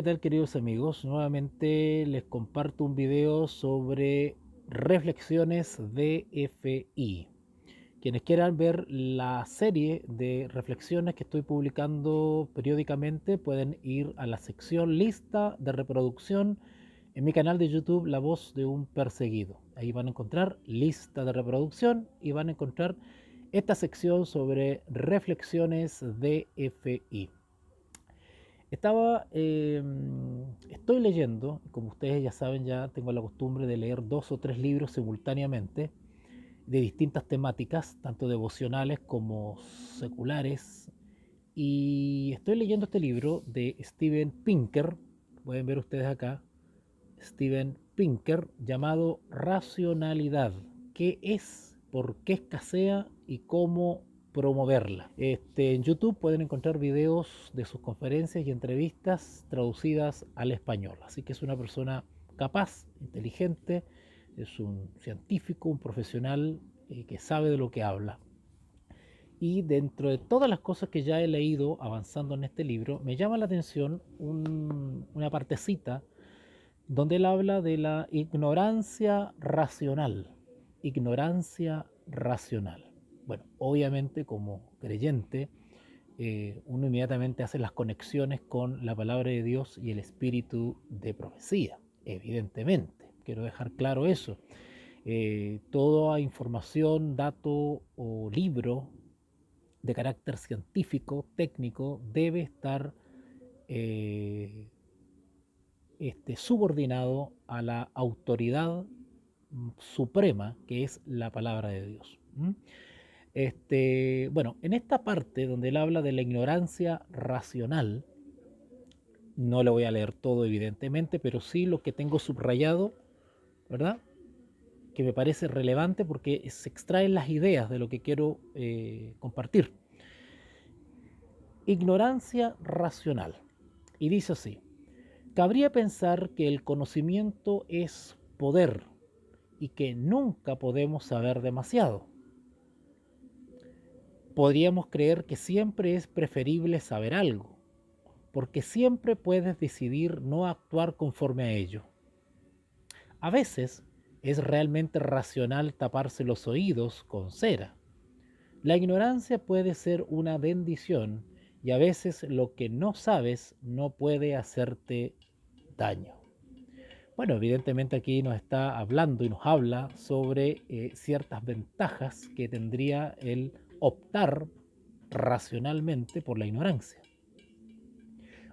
tal, queridos amigos? Nuevamente les comparto un video sobre reflexiones DFI. Quienes quieran ver la serie de reflexiones que estoy publicando periódicamente pueden ir a la sección lista de reproducción en mi canal de YouTube La Voz de un Perseguido. Ahí van a encontrar lista de reproducción y van a encontrar esta sección sobre reflexiones DFI. Estoy leyendo, como ustedes ya saben, ya tengo la costumbre de leer 2 o 3 libros simultáneamente de distintas temáticas, tanto devocionales como seculares. Y estoy leyendo este libro de Steven Pinker, pueden ver ustedes acá, Steven Pinker, llamado Racionalidad. ¿Qué es? ¿Por qué escasea? ¿Y cómo promoverla? En YouTube pueden encontrar videos de sus conferencias y entrevistas traducidas al español. Así que es una persona capaz, inteligente, es un científico, un profesional que sabe de lo que habla. Y dentro de todas las cosas que ya he leído avanzando en este libro, me llama la atención una partecita donde él habla de la ignorancia racional. Ignorancia racional. Bueno, obviamente como creyente, uno inmediatamente hace las conexiones con la palabra de Dios y el espíritu de profecía, evidentemente. Quiero dejar claro eso. Toda información, dato o libro de carácter científico, técnico, debe estar eh, subordinado a la autoridad suprema que es la palabra de Dios. Bueno, en esta parte donde él habla de la ignorancia racional, no lo voy a leer todo evidentemente, pero sí lo que tengo subrayado, ¿verdad? Que me parece relevante porque se extraen las ideas de lo que quiero compartir. Ignorancia racional. Y dice así: cabría pensar que el conocimiento es poder y que nunca podemos saber demasiado. Podríamos creer que siempre es preferible saber algo, porque siempre puedes decidir no actuar conforme a ello. A veces es realmente racional taparse los oídos con cera. La ignorancia puede ser una bendición y a veces lo que no sabes no puede hacerte daño. Bueno, evidentemente aquí nos está hablando y nos habla sobre ciertas ventajas que tendría el optar racionalmente por la ignorancia.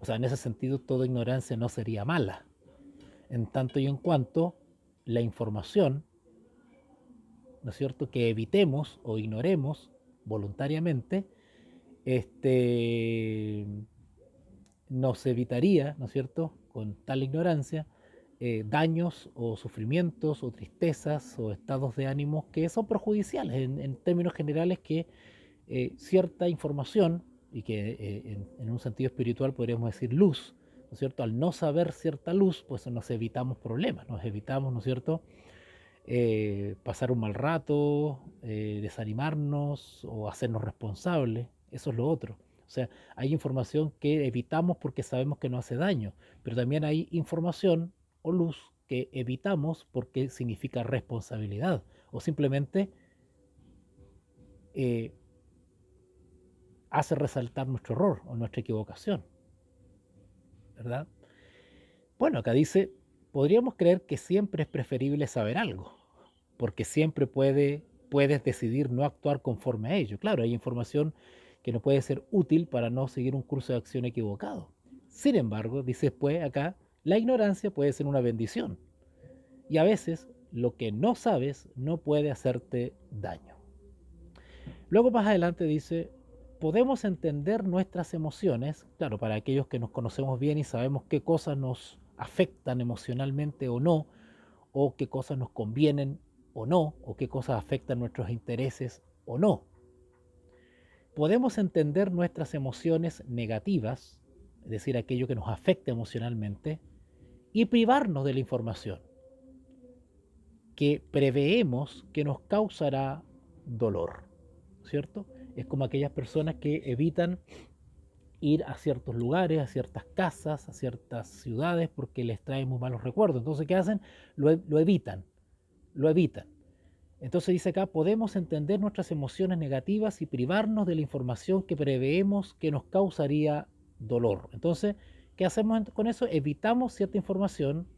O sea, en ese sentido, toda ignorancia no sería mala, en tanto y en cuanto la información, ¿no es cierto?, que evitemos o ignoremos voluntariamente, este, nos evitaría, ¿no es cierto?, con tal ignorancia, daños o sufrimientos o tristezas o estados de ánimo que son perjudiciales en términos generales, que cierta información y que en un sentido espiritual podríamos decir luz, ¿no es cierto? Al no saber cierta luz, pues nos evitamos problemas, nos evitamos, ¿no es cierto?, pasar un mal rato, desanimarnos o hacernos responsables. Eso es lo otro. O sea, hay información que evitamos porque sabemos que no hace daño, pero también hay información o luz que evitamos porque significa responsabilidad o simplemente eh, hace resaltar nuestro error o nuestra equivocación, ¿verdad? Bueno, acá dice, podríamos creer que siempre es preferible saber algo, porque siempre puedes decidir no actuar conforme a ello. Claro, hay información que no puede ser útil para no seguir un curso de acción equivocado. Sin embargo, dice después acá, la ignorancia puede ser una bendición. Y a veces lo que no sabes no puede hacerte daño. Luego más adelante dice, podemos entender nuestras emociones, claro, para aquellos que nos conocemos bien y sabemos qué cosas nos afectan emocionalmente o no, o qué cosas nos convienen o no, o qué cosas afectan nuestros intereses o no. Podemos entender nuestras emociones negativas, es decir, aquello que nos afecta emocionalmente, y privarnos de la información que preveemos que nos causará dolor, ¿cierto? Es como aquellas personas que evitan ir a ciertos lugares, a ciertas casas, a ciertas ciudades, porque les trae muy malos recuerdos. Entonces, ¿qué hacen? Lo evitan, lo evitan. Entonces dice acá, podemos entender nuestras emociones negativas y privarnos de la información que preveemos que nos causaría dolor. Entonces, ¿qué hacemos con eso? Evitamos cierta información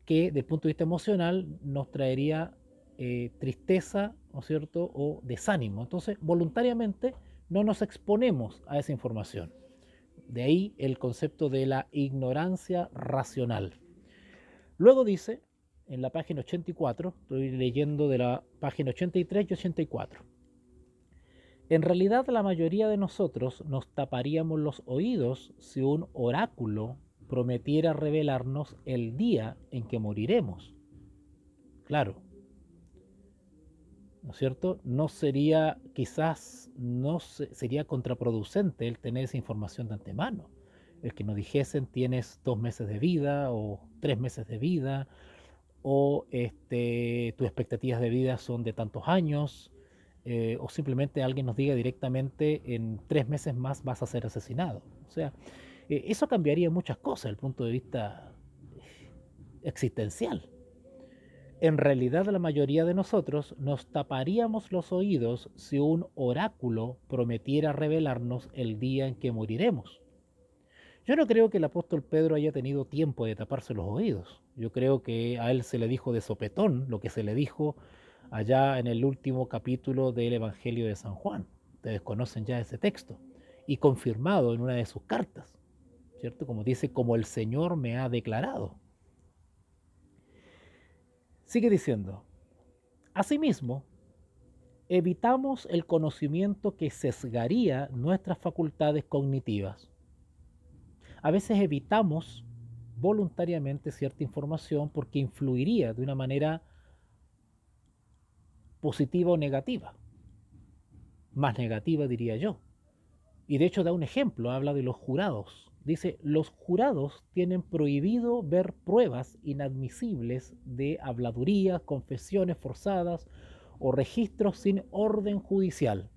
que desde el punto de vista emocional nos traería tristeza, ¿no es cierto?, o desánimo. Entonces, voluntariamente no nos exponemos a esa información. De ahí el concepto de la ignorancia racional. Luego dice, en la página 84, estoy leyendo de la página 83 y 84, en realidad la mayoría de nosotros nos taparíamos los oídos si un oráculo prometiera revelarnos el día en que moriremos. Claro, ¿no es cierto? No sería, quizás no sería contraproducente el tener esa información de antemano. El que nos dijesen tienes 2 meses de vida o 3 meses de vida, o tus expectativas de vida son de tantos años, o simplemente alguien nos diga directamente en 3 meses más vas a ser asesinado. O sea, eso cambiaría muchas cosas desde el punto de vista existencial. En realidad la mayoría de nosotros nos taparíamos los oídos si un oráculo prometiera revelarnos el día en que moriremos. Yo no creo que el apóstol Pedro haya tenido tiempo de taparse los oídos. Yo creo que a él se le dijo de sopetón lo que se le dijo allá en el último capítulo del Evangelio de San Juan. Ustedes conocen ya ese texto. Y confirmado en una de sus cartas, ¿cierto? Como dice, como el Señor me ha declarado. Sigue diciendo, asimismo, evitamos el conocimiento que sesgaría nuestras facultades cognitivas. A veces evitamos voluntariamente cierta información porque influiría de una manera positiva o negativa, más negativa diría yo. Y de hecho da un ejemplo, habla de los jurados. Dice, los jurados tienen prohibido ver pruebas inadmisibles de habladurías, confesiones forzadas o registros sin orden judicial,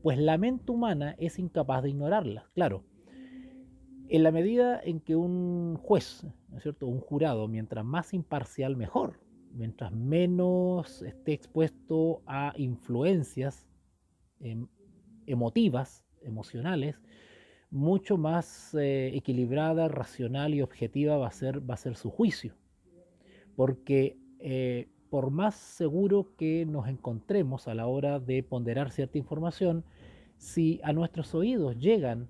pues la mente humana es incapaz de ignorarlas. Claro, en la medida en que un juez, ¿no es cierto?, un jurado, mientras más imparcial, mejor. Mientras menos esté expuesto a influencias em, emotivas, emocionales, mucho más equilibrada, racional y objetiva va a ser su juicio. Porque por más seguro que nos encontremos a la hora de ponderar cierta información, si a nuestros oídos llegan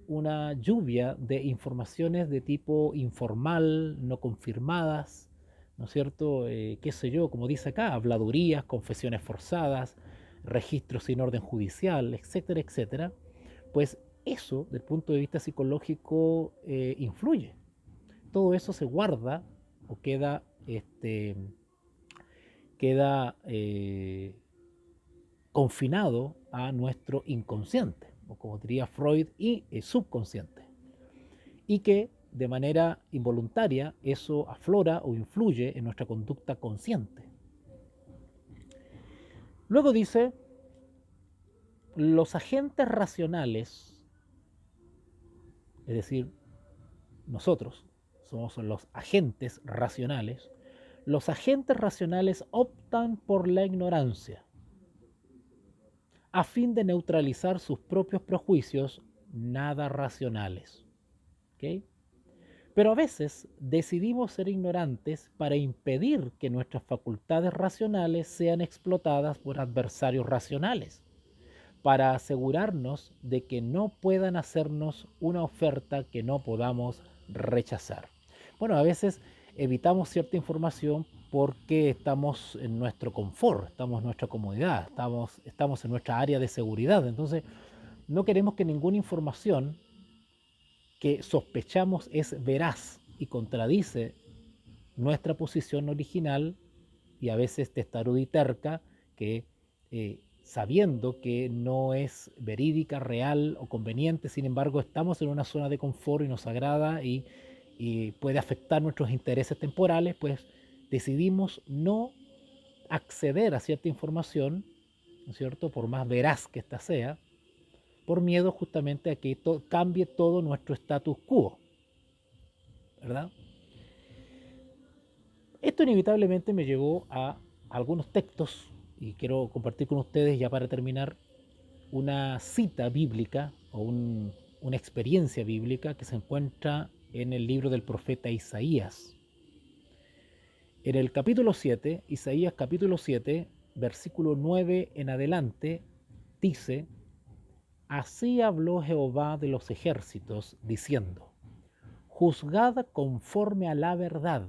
una lluvia de informaciones de tipo informal, no confirmadas, ¿no es cierto? Qué sé yo, como dice acá, habladurías, confesiones forzadas, registros sin orden judicial, etcétera, etcétera, pues eso, desde el punto de vista psicológico, influye. Todo eso se guarda o queda confinado a nuestro inconsciente, o como diría Freud, y subconsciente, y que de manera involuntaria eso aflora o influye en nuestra conducta consciente. Luego dice, los agentes racionales, es decir, nosotros somos los agentes racionales, los agentes racionales optan por la ignorancia a fin de neutralizar sus propios prejuicios nada racionales. ¿Okay? Pero a veces decidimos ser ignorantes para impedir que nuestras facultades racionales sean explotadas por adversarios racionales, para asegurarnos de que no puedan hacernos una oferta que no podamos rechazar. Bueno, a veces evitamos cierta información porque estamos en nuestro confort, estamos en nuestra comodidad, estamos en nuestra área de seguridad. Entonces, no queremos que ninguna información que sospechamos es veraz y contradice nuestra posición original y a veces testaruda y terca, que sabiendo que no es verídica, real o conveniente, sin embargo estamos en una zona de confort y nos agrada y puede afectar nuestros intereses temporales, pues decidimos no acceder a cierta información, ¿no es cierto?, por más veraz que ésta sea, por miedo justamente a que cambie todo nuestro status quo, ¿verdad? Esto inevitablemente me llevó a algunos textos, y quiero compartir con ustedes ya para terminar una cita bíblica o una experiencia bíblica que se encuentra en el libro del profeta Isaías. En el capítulo 7, Isaías capítulo 7, versículo 9 en adelante, dice: Así habló Jehová de los ejércitos, diciendo: Juzgad conforme a la verdad.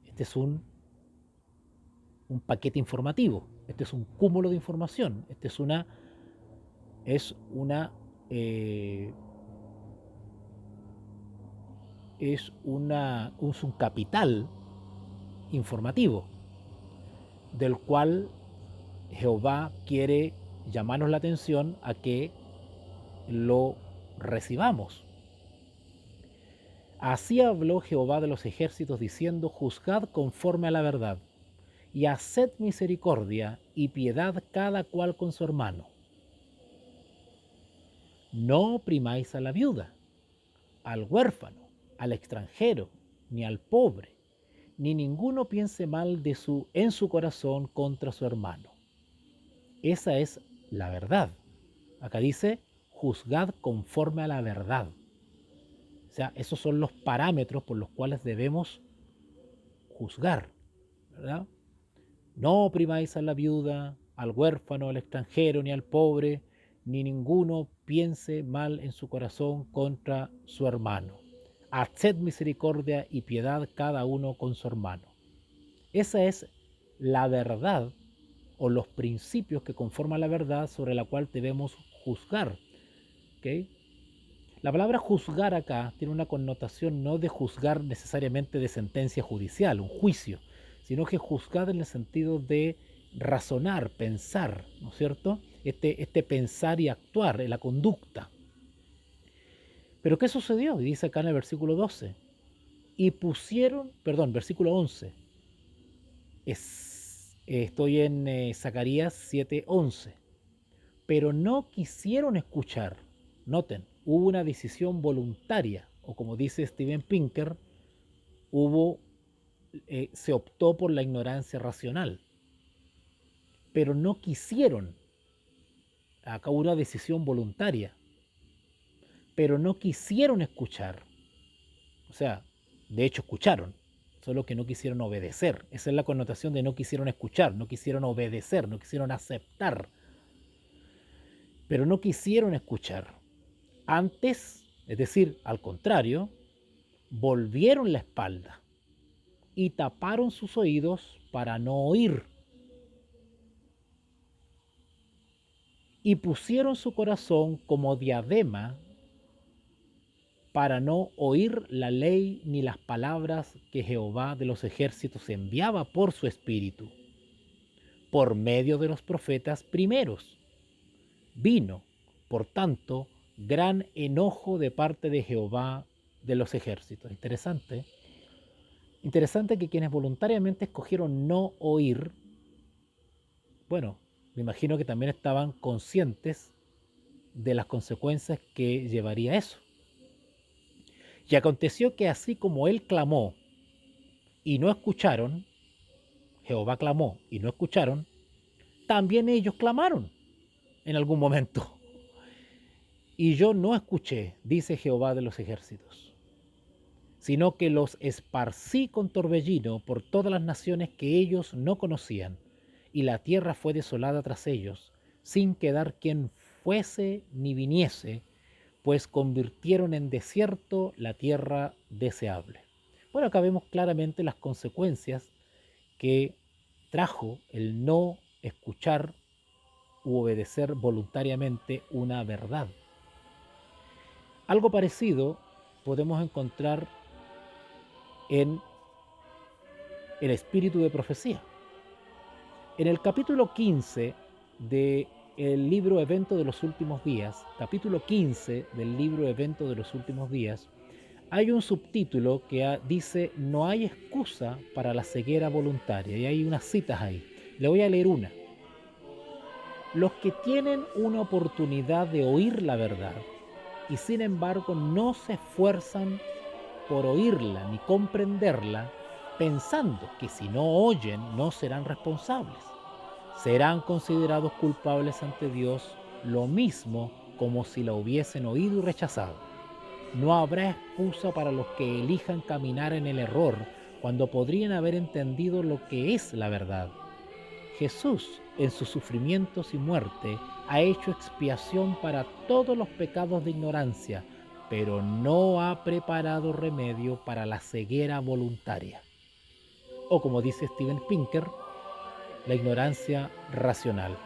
Este es un paquete informativo, este es un cúmulo de información, este es es una eh, es un capital informativo del cual Jehová quiere llamarnos la atención a que lo recibamos. Así habló Jehová de los ejércitos diciendo: Juzgad conforme a la verdad, y haced misericordia y piedad cada cual con su hermano. No oprimáis a la viuda, al huérfano, al extranjero, ni al pobre, ni ninguno piense mal en su corazón contra su hermano. Esa es la verdad. Acá dice: juzgad conforme a la verdad. O sea, esos son los parámetros por los cuales debemos juzgar, ¿verdad? No oprimáis a la viuda, al huérfano, al extranjero, ni al pobre, ni ninguno piense mal en su corazón contra su hermano. Haced misericordia y piedad cada uno con su hermano. Esa es la verdad o los principios que conforman la verdad sobre la cual debemos juzgar. ¿Okay? La palabra juzgar acá tiene una connotación no de juzgar necesariamente de sentencia judicial, un juicio, sino que juzgar en el sentido de razonar, pensar, ¿no es cierto? Este pensar y actuar en la conducta. Pero ¿qué sucedió? Y dice acá en el versículo 12. Versículo 11. Estoy en Zacarías 7:11. Pero no quisieron escuchar. Noten, hubo una decisión voluntaria, o como dice Steven Pinker, se optó por la ignorancia racional. Pero no quisieron. Acá hubo una decisión voluntaria. Pero no quisieron escuchar. O sea, de hecho escucharon, solo que no quisieron obedecer. Esa es la connotación de no quisieron escuchar, no quisieron obedecer, no quisieron aceptar. Pero no quisieron escuchar. Antes, es decir, al contrario, volvieron la espalda y taparon sus oídos para no oír. Y pusieron su corazón como diadema para no oír la ley ni las palabras que Jehová de los ejércitos enviaba por su espíritu, por medio de los profetas primeros. Vino, por tanto, gran enojo de parte de Jehová de los ejércitos. Interesante. Interesante que quienes voluntariamente escogieron no oír, bueno, me imagino que también estaban conscientes de las consecuencias que llevaría eso. Y aconteció que así como él clamó y no escucharon, Jehová clamó y no escucharon, también ellos clamaron en algún momento. Y yo no escuché, dice Jehová de los ejércitos, sino que los esparcí con torbellino por todas las naciones que ellos no conocían, y la tierra fue desolada tras ellos, sin quedar quien fuese ni viniese, pues convirtieron en desierto la tierra deseable. Bueno, acá vemos claramente las consecuencias que trajo el no escuchar u obedecer voluntariamente una verdad. Algo parecido podemos encontrar en el espíritu de profecía. En el capítulo 15 del libro Evento de los Últimos Días, capítulo 15 del libro Evento de los Últimos Días, hay un subtítulo que dice: no hay excusa para la ceguera voluntaria, y hay unas citas ahí. Le voy a leer una. Los que tienen una oportunidad de oír la verdad y sin embargo no se esfuerzan por oírla ni comprenderla, pensando que si no oyen no serán responsables, serán considerados culpables ante Dios, lo mismo como si la hubiesen oído y rechazado. No habrá excusa para los que elijan caminar en el error cuando podrían haber entendido lo que es la verdad. Jesús, en sus sufrimientos y muerte, ha hecho expiación para todos los pecados de ignorancia, pero no ha preparado remedio para la ceguera voluntaria. O como dice Steven Pinker, la ignorancia racional.